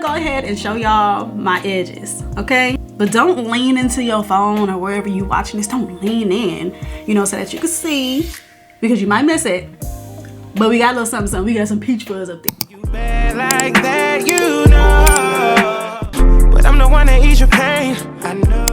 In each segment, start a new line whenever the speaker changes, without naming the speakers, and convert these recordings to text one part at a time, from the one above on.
go ahead and show y'all my edges, okay? But don't lean into your phone or wherever you watching this. Don't lean in, you know, so that you can see, because you might miss it. But we got a little something. We got some peach fuzz up there.
You bad like that, you know. But I'm the one that eats your pain. I know.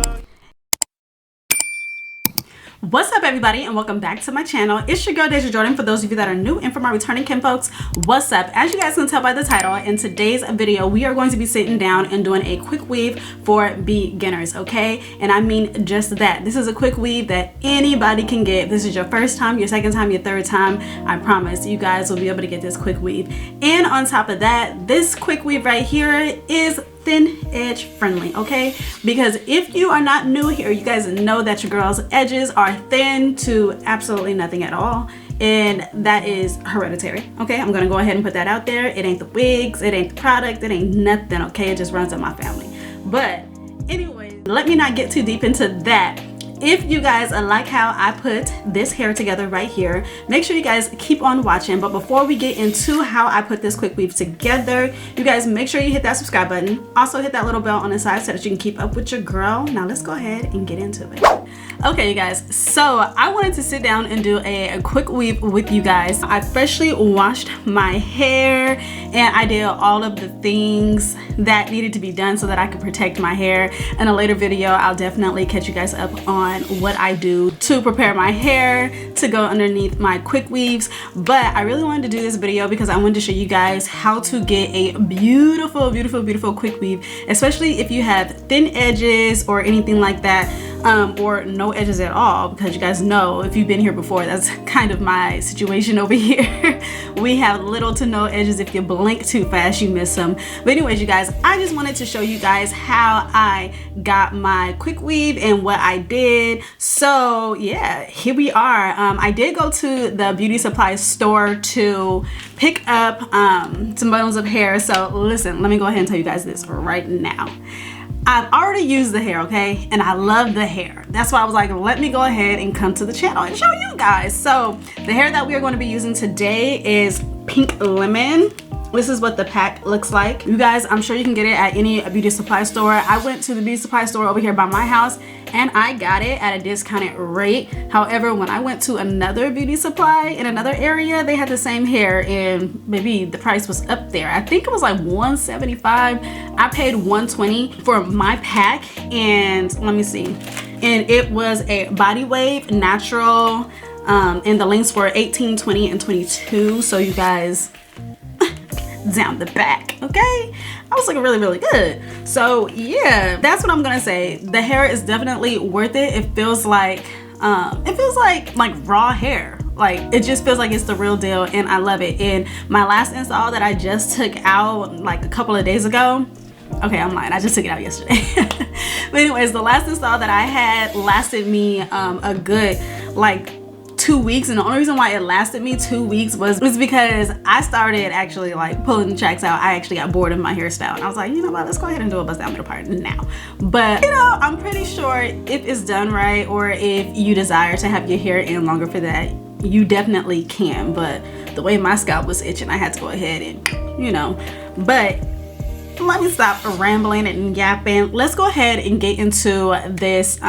What's up, everybody, and welcome back to my channel. It's your girl Dazja Jordan. For those of you that are new, and for my returning kinfolks, what's up? As you guys can tell by the title, in today's video we are going to be sitting down and doing a quick weave for beginners, okay? And I mean just that. This is a quick weave that anybody can get. If this is your first time, your second time, your third time, I promise you guys will be able to get this quick weave. And on top of that, this quick weave right here is thin edge friendly, okay? Because if you are not new here, you guys know that your girl's edges are thin to absolutely nothing at all, and that is hereditary, okay? I'm gonna go ahead and put that out there. It ain't the wigs, it ain't the product, it ain't nothing, okay? It just runs in my family. But anyway, let me not get too deep into that. If you guys like how I put this hair together right here, make sure you guys keep on watching. But before we get into how I put this quick weave together, you guys make sure you hit that subscribe button. Also hit that little bell on the side so that you can keep up with your girl. Now let's go ahead and get into it. Okay, you guys, so I wanted to sit down and do a quick weave with you guys. I freshly washed my hair and I did all of the things that needed to be done so that I could protect my hair. In a later video, I'll definitely catch you guys up on what I do to prepare my hair to go underneath my quick weaves. But I really wanted to do this video because I wanted to show you guys how to get a beautiful, beautiful, beautiful quick weave, especially if you have thin edges or anything like that, or no edges at all, because you guys know, if you've been here before, that's kind of my situation over here. We have little to no edges. If you blink too fast, you miss them. But anyways, you guys, I just wanted to show you guys how I got my quick weave and what I did. So yeah, here we are. I did go to the beauty supply store to pick up some bundles of hair. So listen, let me go ahead and tell you guys this right now. I've already used the hair, okay? And I love the hair. That's why I was like, let me go ahead and come to the channel and show you guys. So the hair that we are going to be using today is Pink Lemon. This is what the pack looks like. You guys, I'm sure you can get it at any beauty supply store. I went to the beauty supply store over here by my house and I got it at a discounted rate. However, when I went to another beauty supply in another area, they had the same hair and maybe the price was up there. I think it was like $175. I paid $120 for my pack, and let me see. And it was a body wave natural, and the links were 18, 20, and 22. So you guys, down the back, okay? I was looking really, really good. So yeah, that's what I'm gonna say. The hair is definitely worth it. It feels like raw hair. Like, it just feels like it's the real deal, and I love it. And my last install that I just took out like a couple of days ago, okay, I'm lying, I just took it out yesterday. But anyways, the last install that I had lasted me a good like 2 weeks, and the only reason why it lasted me 2 weeks was because I started actually like pulling the tracks out. I actually got bored of my hairstyle and I was like, you know what, let's go ahead and do a bust down middle part now. But you know, I'm pretty sure if it's done right, or if you desire to have your hair in longer for that, you definitely can. But the way my scalp was itching, I had to go ahead and, you know. But let me stop rambling and yapping. Let's go ahead and get into this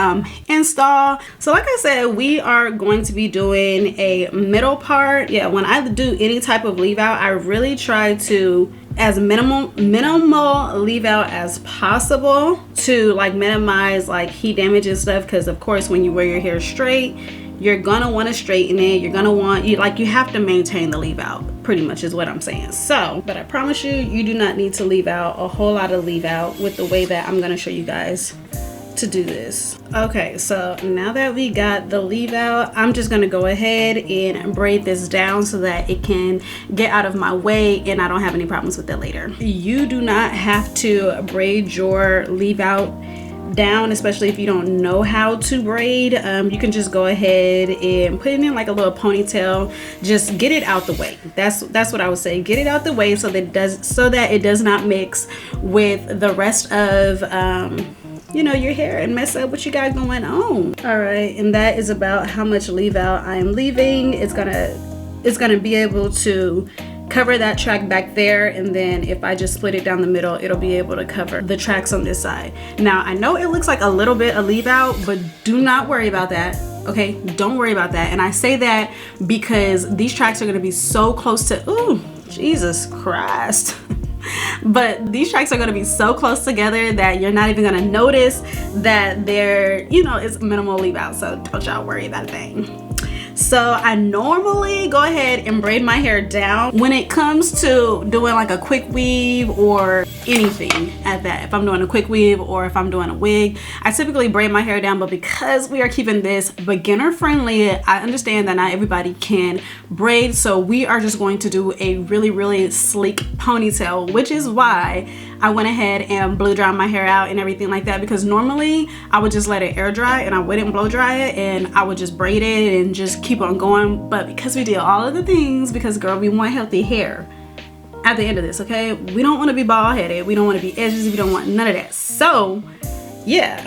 install. So like I said, we are going to be doing a middle part. Yeah, when I do any type of leave out, I really try to as minimal leave out as possible to like minimize like heat damage and stuff, because of course when you wear your hair straight, you're gonna want to straighten it. You're gonna want, you have to maintain the leave out, pretty much is what I'm saying. So, but I promise you, you do not need to leave out a whole lot of leave out with the way that I'm gonna show you guys to do this. Okay, so now that we got the leave out, I'm just gonna go ahead and braid this down so that it can get out of my way and I don't have any problems with it later. You do not have to braid your leave out down, especially if you don't know how to braid. You can just go ahead and put it in like a little ponytail. Just get it out the way. That's what I would say. Get it out the way so that it does not mix with the rest of you know, your hair and mess up what you got going on. All right, and that is about how much leave out I am leaving. It's gonna be able to cover that track back there, and then if I just split it down the middle, it'll be able to cover the tracks on this side. Now I know it looks like a little bit of leave out, but do not worry about that. Okay, don't worry about that. And I say that because these tracks are going to be so close to, ooh, Jesus Christ. But these tracks are going to be so close together that you're not even going to notice that they're, you know, it's minimal leave out. So don't y'all worry about a thing. So I normally go ahead and braid my hair down when it comes to doing like a quick weave or anything at that. If I'm doing a quick weave or if I'm doing a wig, I typically braid my hair down. But because we are keeping this beginner friendly, I understand that not everybody can braid. So we are just going to do a really, really sleek ponytail, which is why I went ahead and blow dry my hair out and everything like that, because normally I would just let it air dry and I wouldn't blow dry it and I would just braid it and just keep on going. But because we did all of the things, because girl, we want healthy hair at the end of this, okay? We don't want to be bald headed, we don't want to be edges, we don't want none of that. So yeah,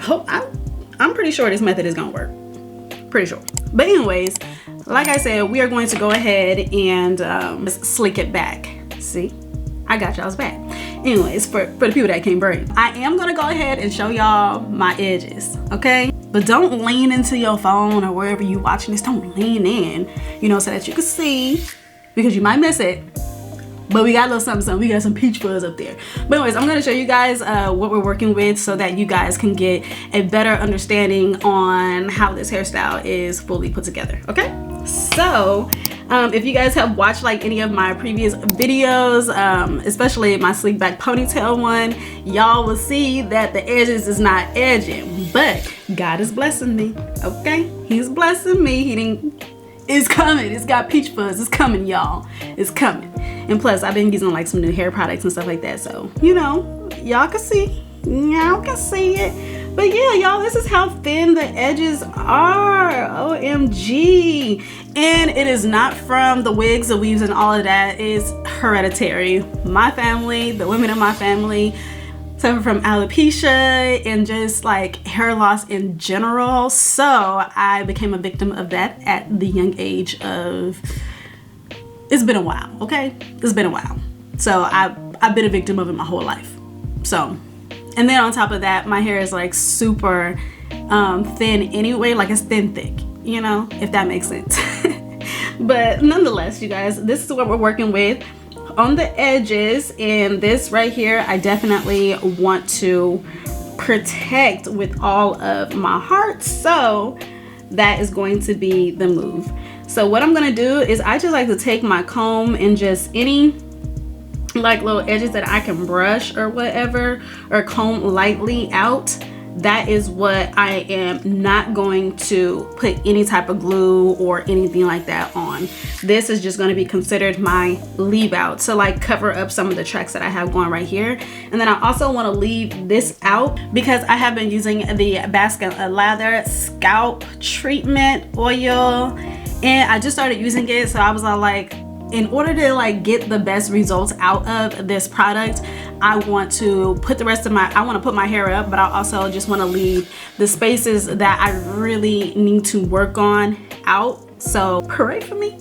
I'm pretty sure this method is gonna work, pretty sure. But anyways, like I said, we are going to go ahead and sleek it back. See, I got y'all's back. Anyways, for the people that can't braid, I am gonna go ahead and show y'all my edges, okay? But don't lean into your phone or wherever you watching this. Don't lean in, you know, so that you can see, because you might miss it. But we got a little something, something. We got some peach fuzz up there. But anyways, I'm gonna show you guys what we're working with so that you guys can get a better understanding on how this hairstyle is fully put together, okay? So if you guys have watched like any of my previous videos, especially my sleek back ponytail one, y'all will see that the edges is not edging, but God is blessing me, okay? He's blessing me. It's coming. It's got peach fuzz. It's coming, y'all. It's coming. And plus, I've been using like some new hair products and stuff like that, so you know, y'all can see. Y'all can see it. But yeah, y'all, this is how thin the edges are. OMG. And it is not from the wigs, the weaves, and all of that. It's hereditary. My family, the women in my family, suffer from alopecia and just like hair loss in general. So I became a victim of that at the young age of, it's been a while, okay? It's been a while. So I've been a victim of it my whole life. So, and then on top of that, my hair is like super thin anyway, like it's thin thick, you know, if that makes sense. But nonetheless, you guys, this is what we're working with on the edges. And this right here, I definitely want to protect with all of my heart. So that is going to be the move. So what I'm gonna do is I just like to take my comb and just any like little edges that I can brush or whatever, or comb lightly out. That is what I am not going to put any type of glue or anything like that on. This is just going to be considered my leave out to like cover up some of the tracks that I have going right here. And then I also want to leave this out because I have been using the Baskin Lather scalp treatment oil, and I just started using it, so I was all like, in order to like get the best results out of this product, I want to put the rest of I want to put my hair up, but I also just want to leave the spaces that I really need to work on out. So pray for me.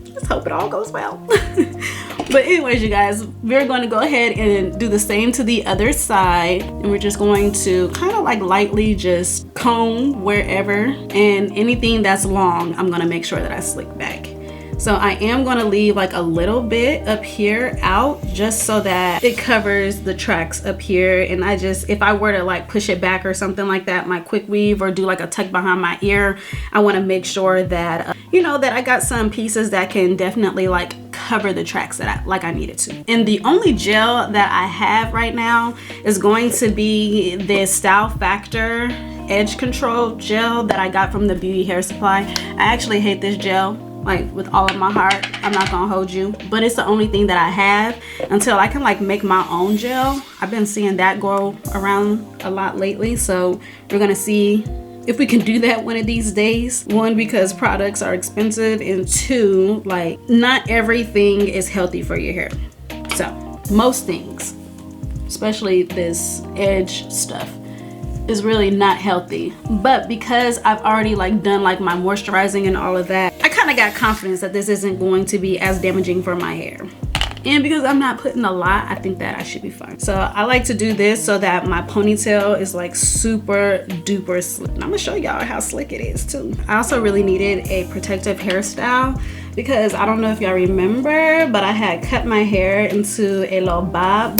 Let's hope it all goes well. But anyways, you guys, we're going to go ahead and do the same to the other side. And we're just going to kind of like lightly just comb wherever, and anything that's long, I'm going to make sure that I slick back. So I am going to leave like a little bit up here out just so that it covers the tracks up here. And I just, if I were to like push it back or something like that, my quick weave, or do like a tuck behind my ear, I want to make sure that, you know, that I got some pieces that can definitely like cover the tracks that I needed to. And the only gel that I have right now is going to be this Style Factor Edge Control gel that I got from the Beauty Hair Supply. I actually hate this gel, like with all of my heart. I'm not gonna hold you, but it's the only thing that I have until I can like make my own gel. I've been seeing that go around a lot lately, so we're gonna see if we can do that one of these days. One, because products are expensive, and two, like not everything is healthy for your hair. So most things, especially this edge stuff, is really not healthy. But because I've already like done like my moisturizing and all of that, I kind of got confidence that this isn't going to be as damaging for my hair. And because I'm not putting a lot, I think that I should be fine. So I like to do this so that my ponytail is like super duper slick. And I'm gonna show y'all how slick it is too. I also really needed a protective hairstyle because I don't know if y'all remember, but I had cut my hair into a little bob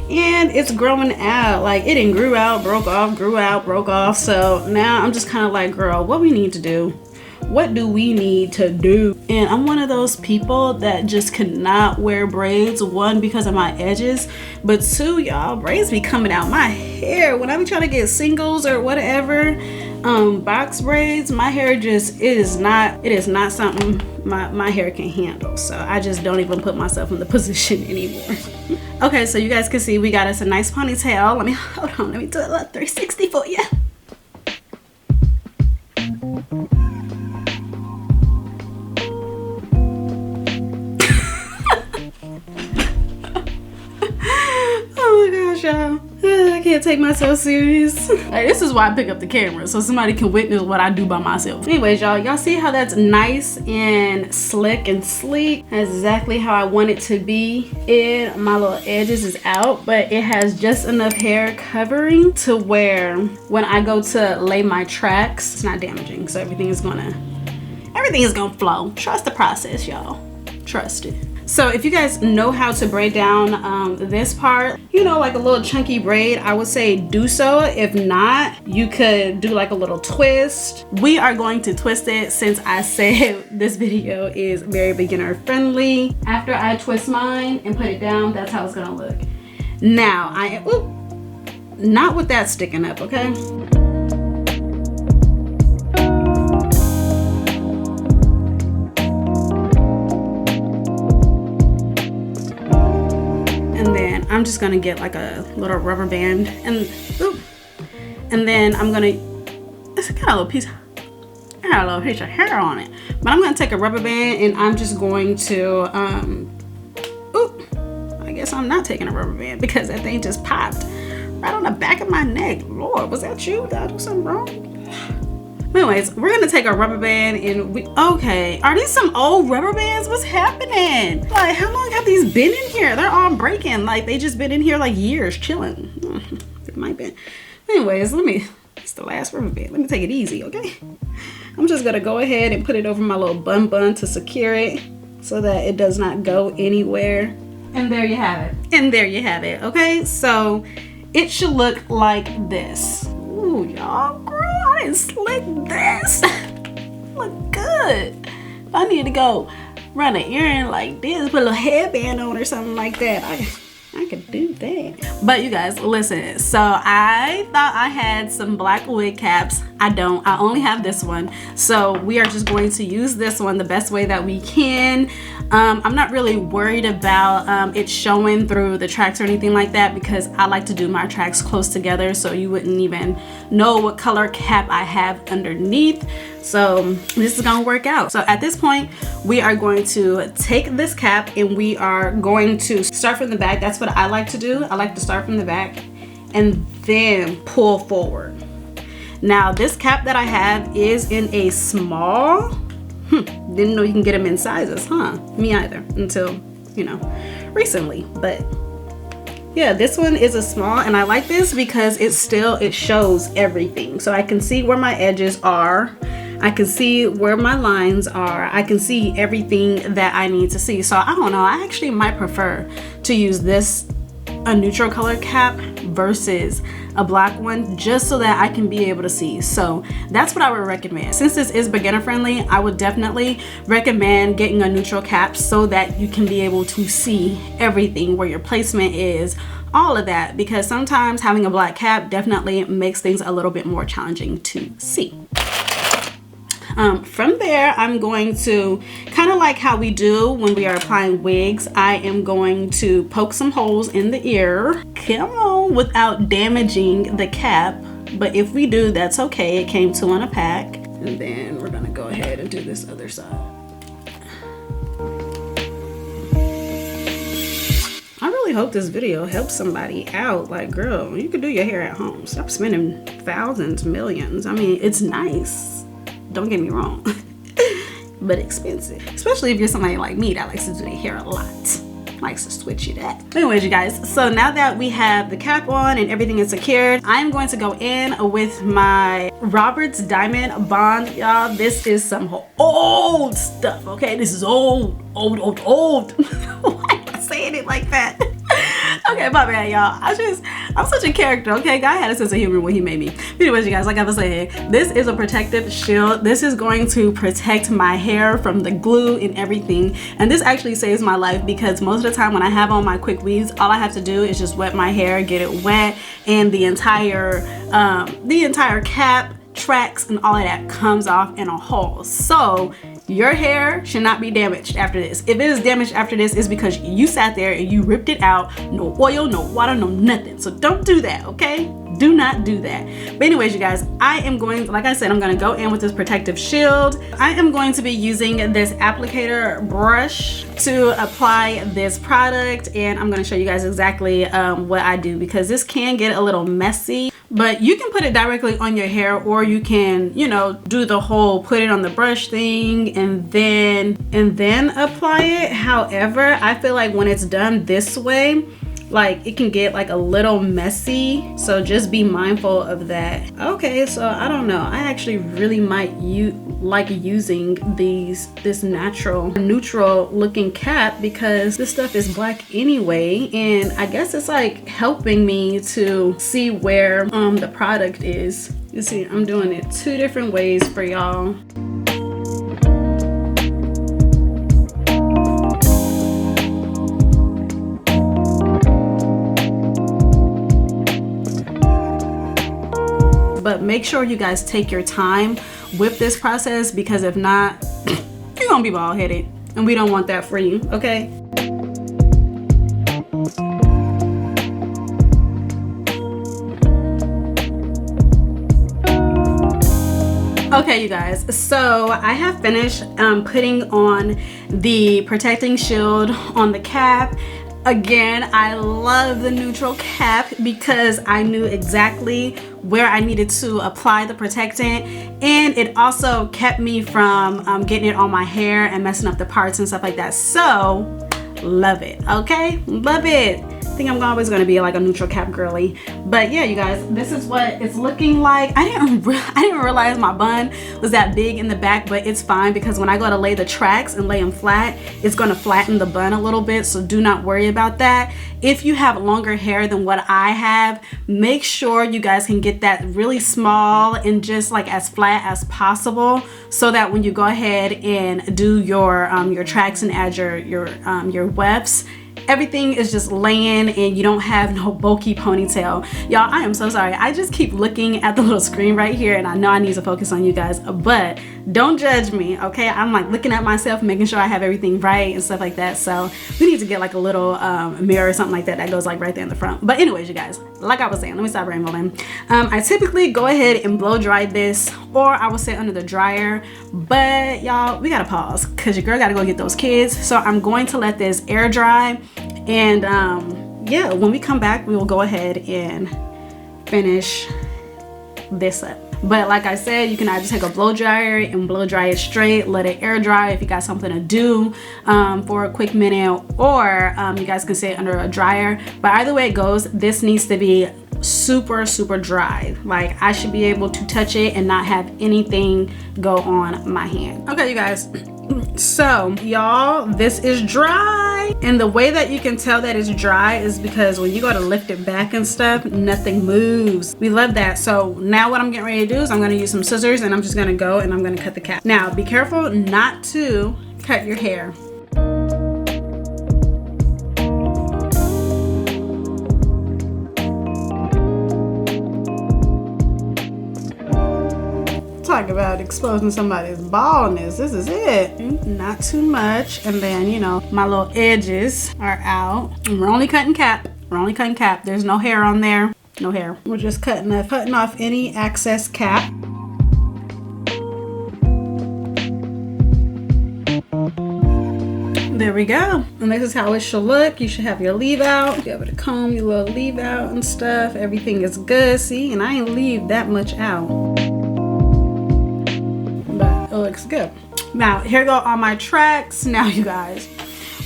and it's growing out. Like it didn't grew out, broke off, grew out, broke off. So now I'm just kind of like, girl, what we need to do? What do we need to do? And I'm one of those people that just cannot wear braids. One, because of my edges, but two, y'all, braids be coming out my hair when I be trying to get singles or whatever. Box braids, my hair just, it is not something my hair can handle. So I just don't even put myself in the position anymore. Okay, so you guys can see we got us a nice ponytail. Hold on, let me do a little 360 for you. Y'all, I can't take myself serious. Like, this is why I pick up the camera, so somebody can witness what I do by myself. Anyways, y'all see how that's nice and slick and sleek? That's exactly how I want it to be. And my little edges is out, but it has just enough hair covering to where when I go to lay my tracks, it's not damaging. So everything is gonna flow. Trust the process, y'all. Trust it. So if you guys know how to braid down this part, you know, like a little chunky braid, I would say do so. If not, you could do like a little twist. We are going to twist it since I said this video is very beginner friendly. After I twist mine and put it down, that's how it's gonna look. Now not with that sticking up, okay? I'm just gonna get like a little rubber band and then I'm gonna, it's got a little piece of hair on it, but I'm gonna take a rubber band and I'm just going to I guess I'm not taking a rubber band because that thing just popped right on the back of my neck. Lord, was that you? Did I do something wrong? Anyways, we're gonna take a rubber band and okay, are these some old rubber bands? What's happening? Like, how long have these been in here? They're all breaking. Like, they just been in here like years chilling. It might be. Anyways, it's the last rubber band. Let me take it easy, okay? I'm just gonna go ahead and put it over my little bun to secure it so that it does not go anywhere. And there you have it. And there you have it, okay? So it should look like this. Ooh, y'all, girl, I didn't slick this. Look good. If I need to go run an errand like this, put a little headband on or something like that, I could do that. But you guys, listen, so I thought I had some black wig caps. I don't. I only have this one. So we are just going to use this one the best way that we can. I'm not really worried about it showing through the tracks or anything like that because I like to do my tracks close together so you wouldn't even know what color cap I have underneath. So this is gonna work out. So at this point, we are going to take this cap and we are going to start from the back. That's what I like to do. I like to start from the back and then pull forward. Now this cap that I have is in a small. Didn't know you can get them in sizes, huh? Me either, until, you know, recently. But yeah, this one is a small and I like this because it shows everything. So I can see where my edges are. I can see where my lines are. I can see everything that I need to see. So I don't know, I actually might prefer to use a neutral color cap versus a black one, just so that I can be able to see. So that's what I would recommend. Since this is beginner friendly, I would definitely recommend getting a neutral cap so that you can be able to see everything, where your placement is, all of that, because sometimes having a black cap definitely makes things a little bit more challenging to see. From there, I'm going to, kind of like how we do when we are applying wigs, I am going to poke some holes in the ear. Come on, without damaging the cap. But if we do, that's okay. It came two in a pack. And then we're gonna go ahead and do this other side. I really hope this video helps somebody out. Like, girl, you can do your hair at home. Stop spending thousands, millions. I mean, it's nice. Don't get me wrong, but expensive, especially if you're somebody like me that likes to do their hair a lot. Likes to switch you that. Anyways, you guys, so now that we have the cap on and everything is secured, I'm going to go in with my Robert's Diamond Bond. Y'all, this is some old stuff, okay? This is old. Why am I saying it like that? Okay, my bad, y'all. I'm such a character, okay? God had a sense of humor when he made me. Anyways, you guys, like I was saying, this is a protective shield. This is going to protect my hair from the glue and everything. And this actually saves my life because most of the time when I have on my quick weaves, all I have to do is just wet my hair, get it wet, and the entire cap, tracks, and all of that comes off in a hole. So your hair should not be damaged after this. If it is damaged after this, it's because you sat there and you ripped it out. No oil, no water, no nothing. So don't do that, okay? Do not do that. But anyways, you guys, I am going, like I said, I'm going to go in with this protective shield. I am going to be using this applicator brush to apply this product, and I'm going to show you guys exactly what I do because this can get a little messy. But you can put it directly on your hair, or you can, you know, do the whole put it on the brush thing and then apply it. However, I feel like when it's done this way, like it can get like a little messy, so just be mindful of that. Okay, so I don't know, I actually really might like using this neutral looking cap because this stuff is black anyway, and I guess it's like helping me to see where the product is. You see, I'm doing it 2 different ways for y'all. But make sure you guys take your time with this process because if not, you're gonna be bald headed, and we don't want that for you, okay? Okay, you guys, so I have finished putting on the protecting shield on the cap. Again, I love the neutral cap because I knew exactly where I needed to apply the protectant, and it also kept me from getting it on my hair and messing up the parts and stuff like that. So love it, okay? Love it. I think I'm always going to be like a neutral cap girly. But yeah, you guys, this is what it's looking like. I didn't realize my bun was that big in the back, but it's fine because when I go to lay the tracks and lay them flat, it's going to flatten the bun a little bit, so do not worry about that. If you have longer hair than what I have, make sure you guys can get that really small and just like as flat as possible, so that when you go ahead and do your tracks and add your wefts, everything is just laying and you don't have no bulky ponytail. Y'all, I am so sorry. I just keep looking at the little screen right here, and I know I need to focus on you guys, but don't judge me, okay? I'm like looking at myself, making sure I have everything right and stuff like that. So we need to get like a little mirror or something like that goes like right there in the front. But anyways, you guys, like I was saying, let me stop rambling. I typically go ahead and blow dry this, or I will sit under the dryer, but y'all, we gotta pause because your girl gotta go get those kids. So I'm going to let this air dry, and yeah, when we come back, we will go ahead and finish this up. But like I said, you can either take a blow dryer and blow dry it straight, let it air dry if you got something to do for a quick minute, or you guys can sit under a dryer. But either way it goes, this needs to be super dry. Like I should be able to touch it and not have anything go on my hand. Okay, you guys, so y'all, this is dry, and the way that you can tell that it's dry is because when you go to lift it back and stuff, nothing moves. We love that. So now what I'm getting ready to do is I'm going to use some scissors, and I'm just going to go and I'm going to cut the cap. Now be careful not to cut your hair. Talk about exposing somebody's baldness. This is it. Not too much. And then, you know, my little edges are out. And we're only cutting cap. We're only cutting cap. There's no hair on there. No hair. We're just cutting off any excess cap. There we go. And this is how it should look. You should have your leave out. Be able to comb your little leave out and stuff. Everything is good. See, and I ain't leave that much out. But it looks good. Now here go all my tracks. Now you guys,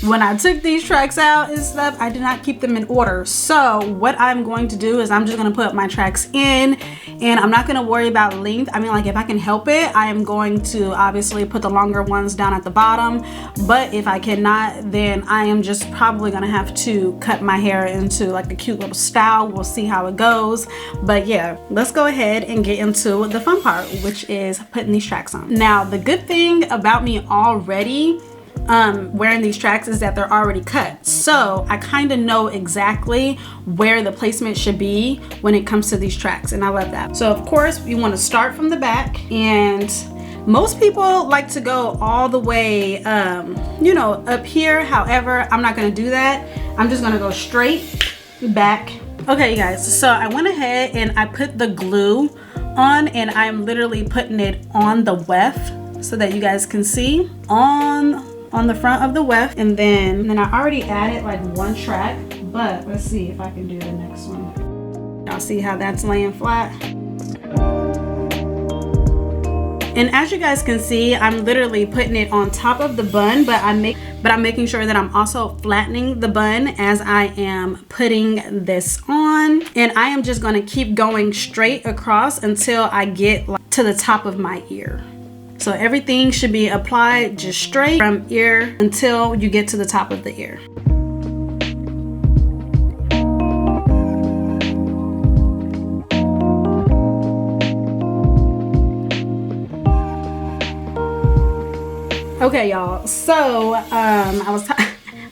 when I took these tracks out and stuff, I did not keep them in order. So what I'm going to do is I'm just gonna put my tracks in, and I'm not gonna worry about length. I mean, like, if I can help it, I am going to obviously put the longer ones down at the bottom, but if I cannot, then I am just probably gonna have to cut my hair into like a cute little style. We'll see how it goes. But yeah, let's go ahead and get into the fun part, which is putting these tracks on. Now, the good thing about me already wearing these tracks is that they're already cut, so I kind of know exactly where the placement should be when it comes to these tracks, and I love that. So of course you want to start from the back, and most people like to go all the way you know, up here. However, I'm not going to do that. I'm just going to go straight back. Okay, you guys, so I went ahead and I put the glue on, and I'm literally putting it on the weft so that you guys can see on the front of the weft, and then I already added like one track, but let's see if I can do the next one. Y'all see how that's laying flat? And as you guys can see, I'm literally putting it on top of the bun, but I'm making sure that I'm also flattening the bun as I am putting this on, and I am just going to keep going straight across until I get to the top of my ear. So everything should be applied just straight from ear until you get to the top of the ear. Okay, y'all, so I was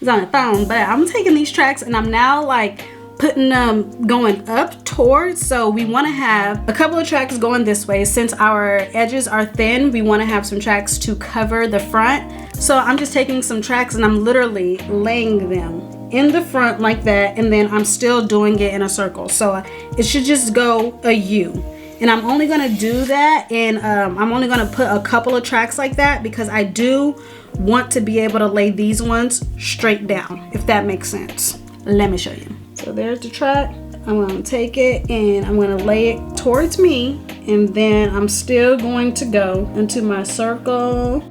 on the phone, but I'm taking these tracks and I'm now like putting them going up towards, so we want to have a couple of tracks going this way. Since our edges are thin, we want to have some tracks to cover the front. So I'm just taking some tracks and I'm literally laying them in the front like that, and then I'm still doing it in a circle, so it should just go a U. And I'm only gonna do that, and I'm only gonna put a couple of tracks like that because I do want to be able to lay these ones straight down, if that makes sense. Let me show you. So there's the track. I'm going to take it and I'm going to lay it towards me, and then I'm still going to go into my circle,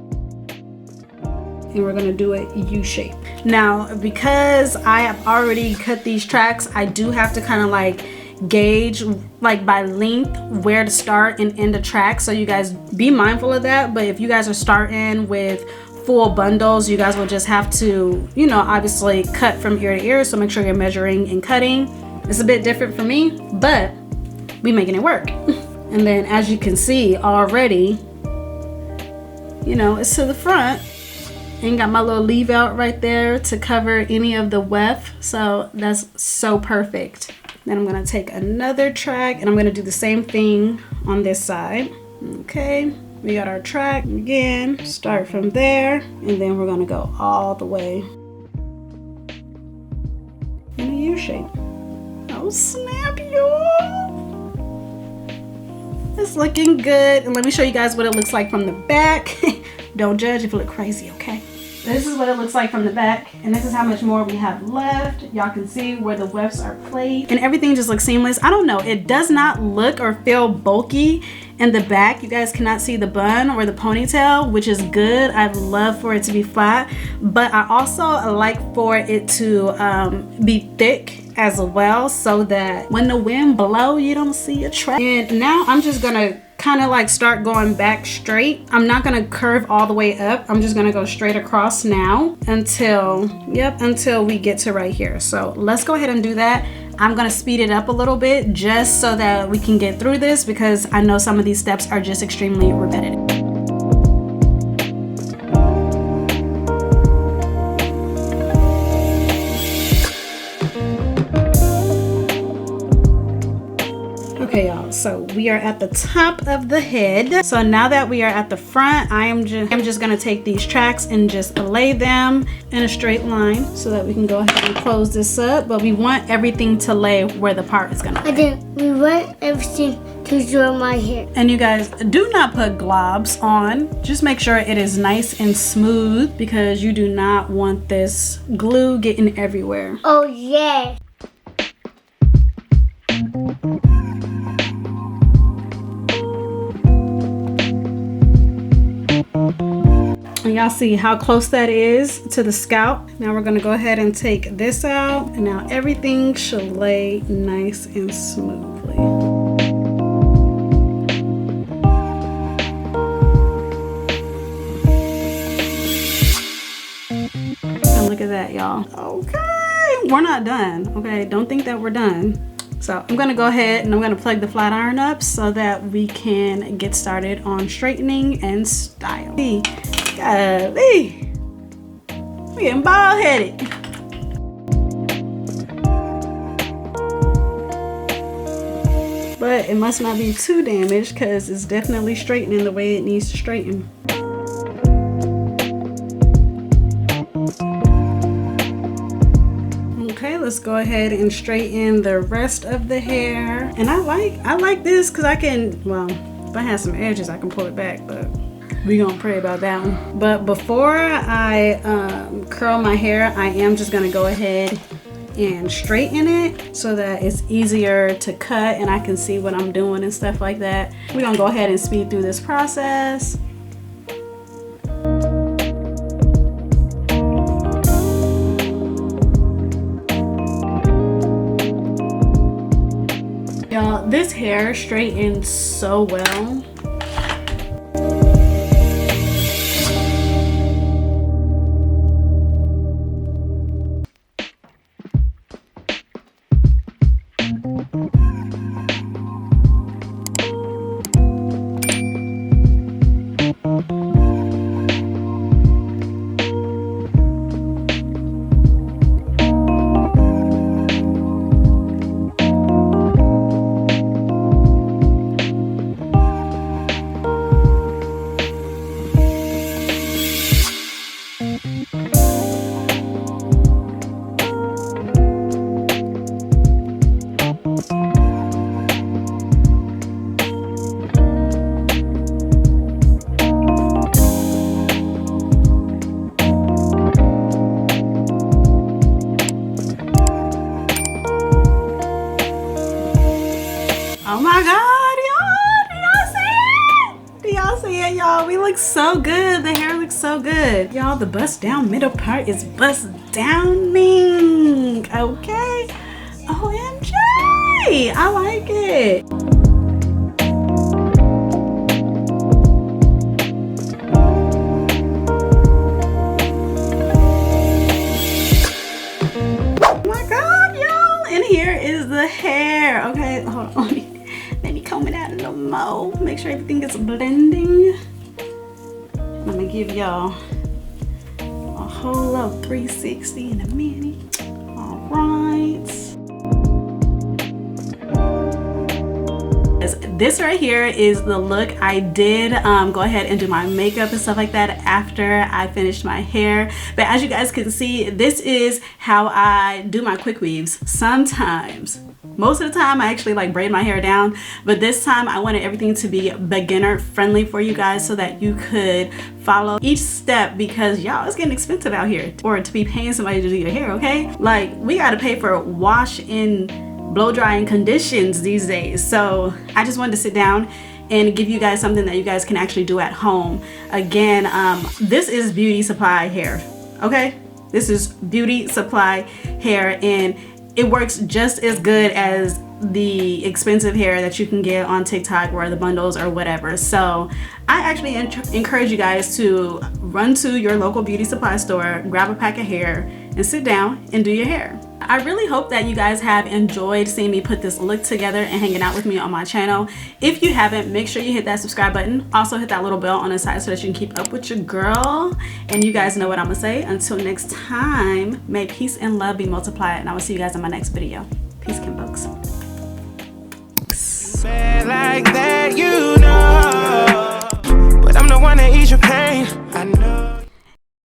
and we're going to do a U shape. Now, because I have already cut these tracks, I do have to kind of like gauge like by length where to start and end a track, so you guys be mindful of that. But if you guys are starting with full bundles, you guys will just have to, you know, obviously cut from ear to ear, so make sure you're measuring and cutting. It's a bit different for me, but we making it work. And then as you can see already, you know, it's to the front, and got my little leave out right there to cover any of the weft, so that's so perfect. Then I'm gonna take another track and I'm gonna do the same thing on this side. Okay, we got our track again, start from there, and then we're gonna go all the way in a U shape. Oh snap, y'all! It's looking good. And let me show you guys what it looks like from the back. Don't judge if it look crazy, okay? This is what it looks like from the back, and this is how much more we have left. Y'all can see where the wefts are placed, and everything just looks seamless. I don't know, it does not look or feel bulky in the back. You guys cannot see the bun or the ponytail, which is good. I'd love for it to be flat, but I also like for it to be thick as well, so that when the wind blow, you don't see a track. And now I'm just gonna kind of like start going back straight. I'm not gonna curve all the way up. I'm just gonna go straight across now until we get to right here. So let's go ahead and do that. I'm gonna speed it up a little bit just so that we can get through this, because I know some of these steps are just extremely repetitive. Okay, y'all, so we are at the top of the head. So now that we are at the front, I'm just gonna take these tracks and just lay them in a straight line so that we can go ahead and close this up. But we want everything to lay where the part is gonna lay.
We want everything to draw my hair.
And you guys, do not put globs on. Just make sure it is nice and smooth, because you do not want this glue getting everywhere.
Oh yeah.
And y'all see how close that is to the scalp. Now we're gonna go ahead and take this out, and now everything should lay nice and smoothly. And look at that, y'all. Okay, we're not done. Okay, don't think that we're done. So I'm gonna go ahead and I'm gonna plug the flat iron up so that we can get started on straightening and style. Golly, we're getting bald headed. But it must not be too damaged because it's definitely straightening the way it needs to straighten. Okay, let's go ahead and straighten the rest of the hair. And I like this because I can, well, if I have some edges I can pull it back, but we gonna pray about that one. But before I curl my hair, I am just gonna go ahead and straighten it so that it's easier to cut and I can see what I'm doing and stuff like that. We're gonna go ahead and speed through this process. Y'all, this hair straightens so well. Oh my God, y'all, do y'all see it, y'all? We look so good. The hair looks so good. Y'all, the bust down middle part is bust downing, okay? OMG, I like it. Oh my God, y'all, and here is the hair. Okay, hold on. Let me comb it out a little more. Make sure everything is blending. I'm gonna give y'all a whole little 360 in a minute. All right. This right here is the look. I did go ahead and do my makeup and stuff like that after I finished my hair. But as you guys can see, this is how I do my quick weaves. Sometimes, most of the time, I actually like braid my hair down, but this time I wanted everything to be beginner friendly for you guys so that you could follow each step, because y'all, it's getting expensive out here or to be paying somebody to do your hair, okay? Like, we gotta pay for wash and blow drying conditions these days. So I just wanted to sit down and give you guys something that you guys can actually do at home. Again, this is beauty supply hair, okay? This is beauty supply hair, and it works just as good as the expensive hair that you can get on TikTok or the bundles or whatever. So I actually encourage you guys to run to your local beauty supply store, grab a pack of hair, and sit down and do your hair. I really hope that you guys have enjoyed seeing me put this look together and hanging out with me on my channel. If you haven't, make sure you hit that subscribe button. Also hit that little bell on the side so that you can keep up with your girl. And you guys know what I'm gonna say. Until next time, may peace and love be multiplied, and I will see you guys in my next video. Peace, Kim folks.
Like that, you know, but I'm the one that ease your pain. I know.